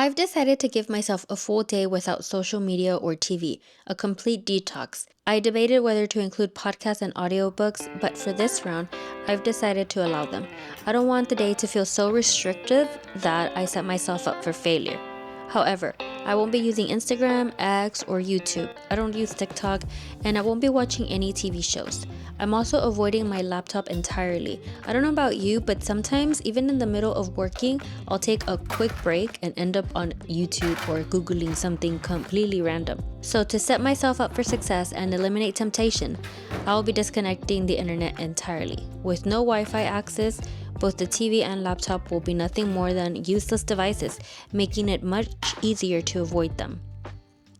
I've decided to give myself a full day without social media or TV, a complete detox. I debated whether to include podcasts and audiobooks, but for this round, I've decided to allow them. I don't want the day to feel so restrictive that I set myself up for failure. However, I won't be using Instagram, X, or YouTube. I don't use TikTok, and I won't be watching any TV shows. I'm also avoiding my laptop entirely. I don't know about you, but sometimes, even in the middle of working, I'll take a quick break and end up on YouTube or Googling something completely random. So, to set myself up for success and eliminate temptation, I'll be disconnecting the internet entirely. With no Wi-Fi access, both the TV and laptop will be nothing more than useless devices, making it much easier to avoid them.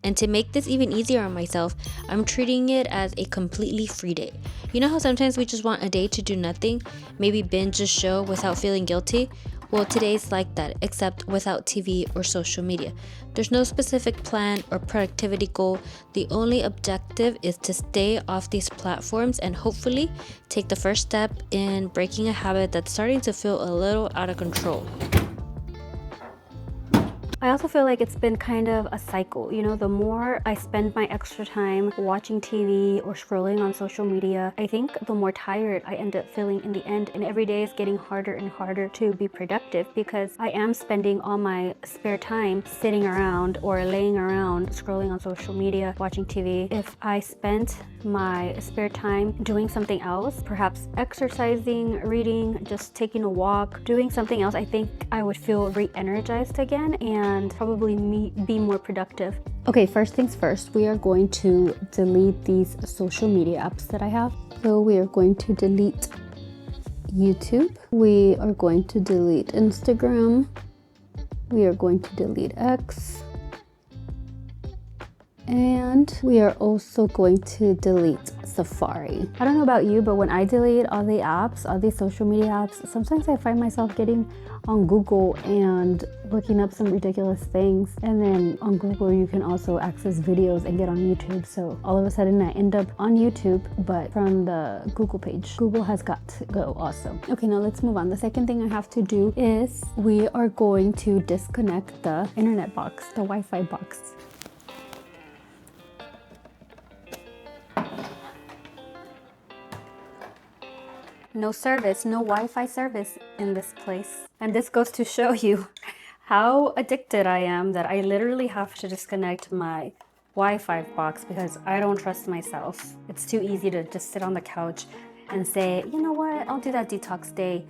And to make this even easier on myself, I'm treating it as a completely free day. You know how sometimes we just want a day to do nothing, maybe binge a show without feeling guilty? Well, today's like that, except without TV or social media. There's no specific plan or productivity goal. The only objective is to stay off these platforms and hopefully take the first step in breaking a habit that's starting to feel a little out of control. I also feel like it's been kind of a cycle. The more I spend my extra time watching TV or scrolling on social media, I think the more tired I end up feeling in the end. And every day is getting harder and harder to be productive because I am spending all my spare time sitting around or laying around scrolling on social media, watching TV. If I spent my spare time doing something else, perhaps exercising, reading, just taking a walk, doing something else, I think I would feel re-energized again and probably be more productive. Okay, first things first, we are going to delete these social media apps that I have. So we are going to delete YouTube. We are going to delete Instagram. We are going to delete X. And we are also going to delete Safari. I don't know about you, but when I delete all the apps, all these social media apps, sometimes I find myself getting on Google and looking up some ridiculous things. And then on Google, you can also access videos and get on YouTube. So all of a sudden I end up on YouTube, but from the Google page. Google has got to go also. Okay, now let's move on. The second thing I have to do is we are going to disconnect the internet box, the Wi-Fi box. No service, no Wi-Fi service in this place. And this goes to show you how addicted I am that I literally have to disconnect my Wi-Fi box because I don't trust myself. It's too easy to just sit on the couch and say, you know what, I'll do that detox day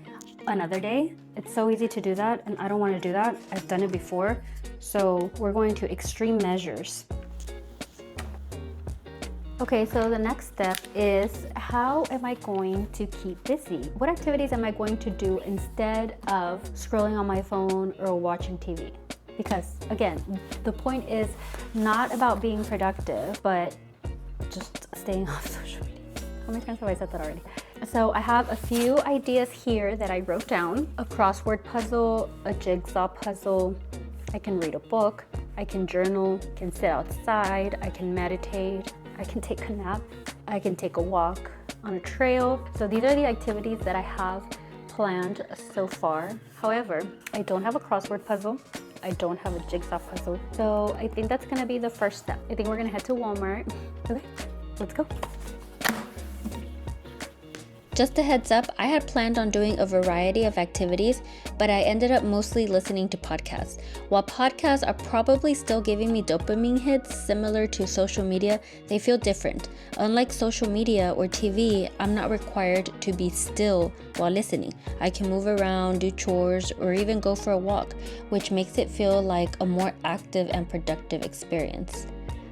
another day. It's so easy to do that and I don't want to do that. I've done it before. So we're going to extreme measures. Okay, so the next step is how am I going to keep busy? What activities am I going to do instead of scrolling on my phone or watching TV? Because again, the point is not about being productive, but just staying off social media. How many times have I said that already? So I have a few ideas here that I wrote down. A crossword puzzle, a jigsaw puzzle. I can read a book, I can journal, I can sit outside, I can meditate, I can take a nap, I can take a walk on a trail. So these are the activities that I have planned so far. However, I don't have a crossword puzzle. I don't have a jigsaw puzzle. So I think that's gonna be the first step. I think we're gonna head to Walmart. Okay, let's go. Just a heads up, I had planned on doing a variety of activities, but I ended up mostly listening to podcasts. While podcasts are probably still giving me dopamine hits similar to social media, they feel different. Unlike social media or TV, I'm not required to be still while listening. I can move around, do chores, or even go for a walk, which makes it feel like a more active and productive experience.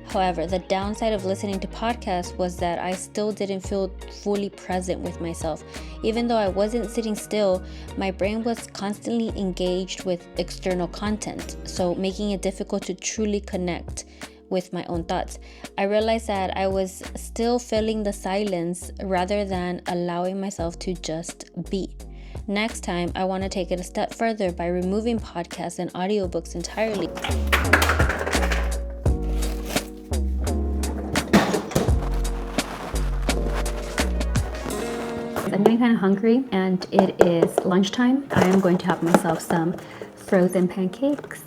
However, the downside of listening to podcasts was that I still didn't feel fully present with myself. Even though I wasn't sitting still, my brain was constantly engaged with external content, so making it difficult to truly connect with my own thoughts. I realized that I was still filling the silence rather than allowing myself to just be. Next time, I want to take it a step further by removing podcasts and audiobooks entirely. I'm getting kind of hungry and it is lunchtime. I am going to have myself some frozen pancakes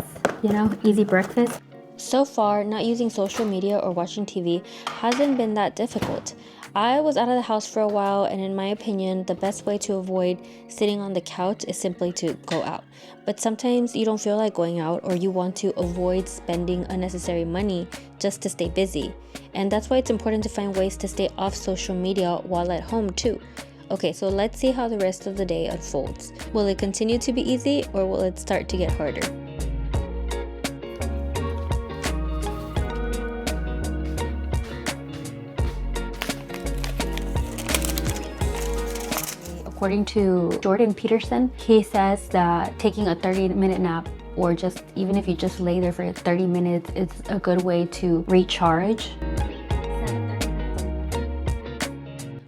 easy breakfast. So far, not using social media or watching TV hasn't been that difficult. I was out of the house for a while, and in my opinion, the best way to avoid sitting on the couch is simply to go out. But sometimes you don't feel like going out, or you want to avoid spending unnecessary money just to stay busy. And that's why it's important to find ways to stay off social media while at home too. Okay, so let's see how the rest of the day unfolds. Will it continue to be easy, or will it start to get harder? According to Jordan Peterson, he says that taking a 30-minute nap, or just even if you just lay there for 30 minutes, it's a good way to recharge.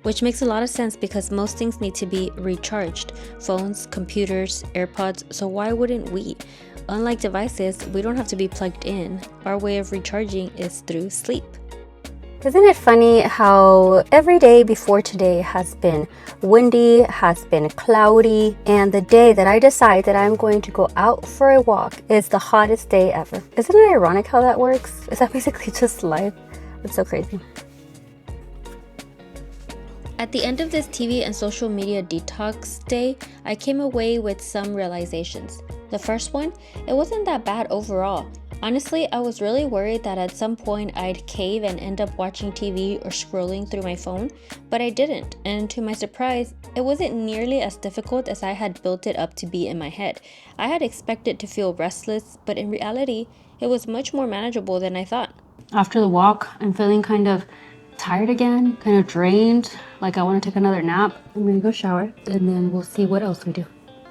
Which makes a lot of sense because most things need to be recharged. Phones, computers, AirPods, so why wouldn't we? Unlike devices, we don't have to be plugged in. Our way of recharging is through sleep. Isn't it funny how every day before today has been windy, has been cloudy, and the day that I decide that I'm going to go out for a walk is the hottest day ever? Isn't it ironic how that works? Is that basically just life? It's so crazy. At the end of this TV and social media detox day, I came away with some realizations. The first one, it wasn't that bad overall. Honestly, I was really worried that at some point I'd cave and end up watching TV or scrolling through my phone, but I didn't, and to my surprise, it wasn't nearly as difficult as I had built it up to be in my head. I had expected to feel restless, but in reality, it was much more manageable than I thought. After the walk, I'm feeling kind of tired again, kind of drained, like I want to take another nap. I'm gonna go shower, and then we'll see what else we do.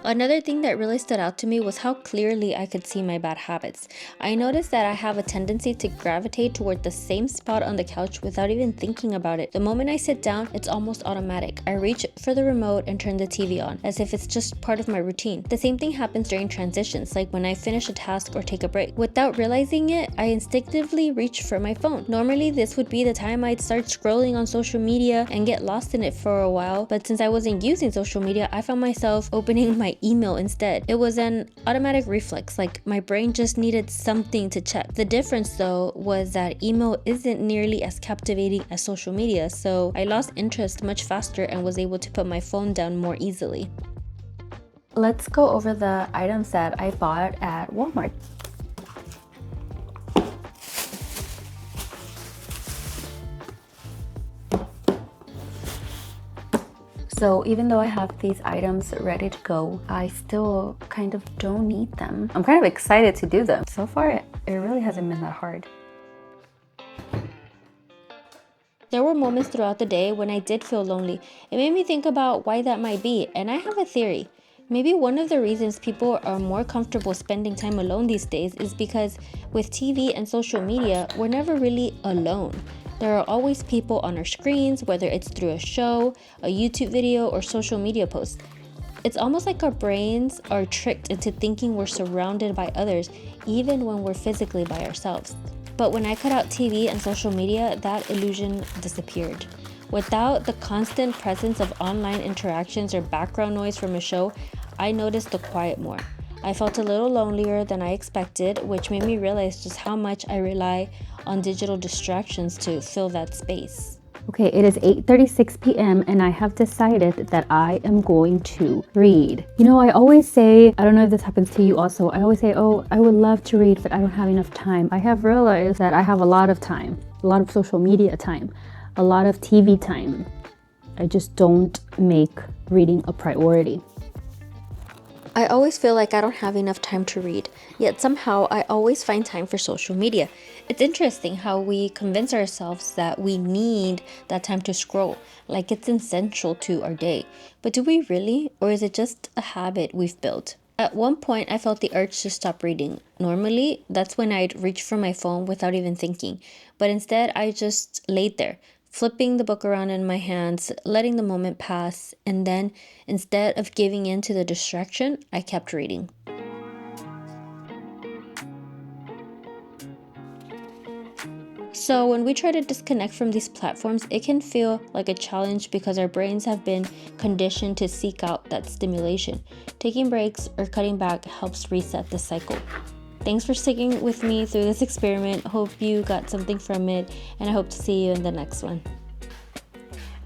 Another thing that really stood out to me was how clearly I could see my bad habits. I noticed that I have a tendency to gravitate toward the same spot on the couch without even thinking about it. The moment I sit down, it's almost automatic. I reach for the remote and turn the TV on, as if it's just part of my routine. The same thing happens during transitions, like when I finish a task or take a break. Without realizing it, I instinctively reach for my phone. Normally, this would be the time I'd start scrolling on social media and get lost in it for a while, but since I wasn't using social media, I found myself opening my email instead. It was an automatic reflex, like my brain just needed something to check. The difference though was that email isn't nearly as captivating as social media, so I lost interest much faster and was able to put my phone down more easily. Let's go over the items that I bought at Walmart. So even though I have these items ready to go, I still kind of don't need them. I'm kind of excited to do them. So far, it really hasn't been that hard. There were moments throughout the day when I did feel lonely. It made me think about why that might be, and I have a theory. Maybe one of the reasons people are more comfortable spending time alone these days is because with TV and social media, we're never really alone. There are always people on our screens, whether it's through a show, a YouTube video, or social media posts. It's almost like our brains are tricked into thinking we're surrounded by others, even when we're physically by ourselves. But when I cut out TV and social media, that illusion disappeared. Without the constant presence of online interactions or background noise from a show, I noticed the quiet more. I felt a little lonelier than I expected, which made me realize just how much I rely on digital distractions to fill that space. Okay, it is 8:36 p.m. and I have decided that I am going to read. I always say, I don't know if this happens to you also, I always say, oh, I would love to read, but I don't have enough time. I have realized that I have a lot of time, a lot of social media time, a lot of TV time. I just don't make reading a priority. I always feel like I don't have enough time to read, yet somehow I always find time for social media. It's interesting how we convince ourselves that we need that time to scroll, like it's essential to our day. But do we really, or is it just a habit we've built? At one point, I felt the urge to stop reading. Normally, that's when I'd reach for my phone without even thinking, but instead I just laid there, flipping the book around in my hands, letting the moment pass, and then, instead of giving in to the distraction, I kept reading. So when we try to disconnect from these platforms, it can feel like a challenge because our brains have been conditioned to seek out that stimulation. Taking breaks or cutting back helps reset the cycle. Thanks for sticking with me through this experiment. Hope you got something from it, and I hope to see you in the next one.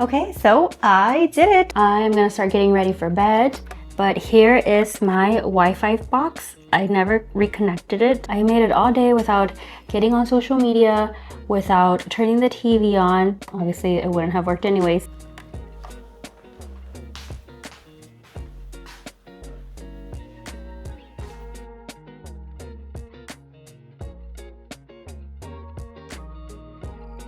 Okay, so I did it. I'm gonna start getting ready for bed, but here is my Wi-Fi box. I never reconnected it. I made it all day without getting on social media, without turning the TV on. Obviously, it wouldn't have worked anyways.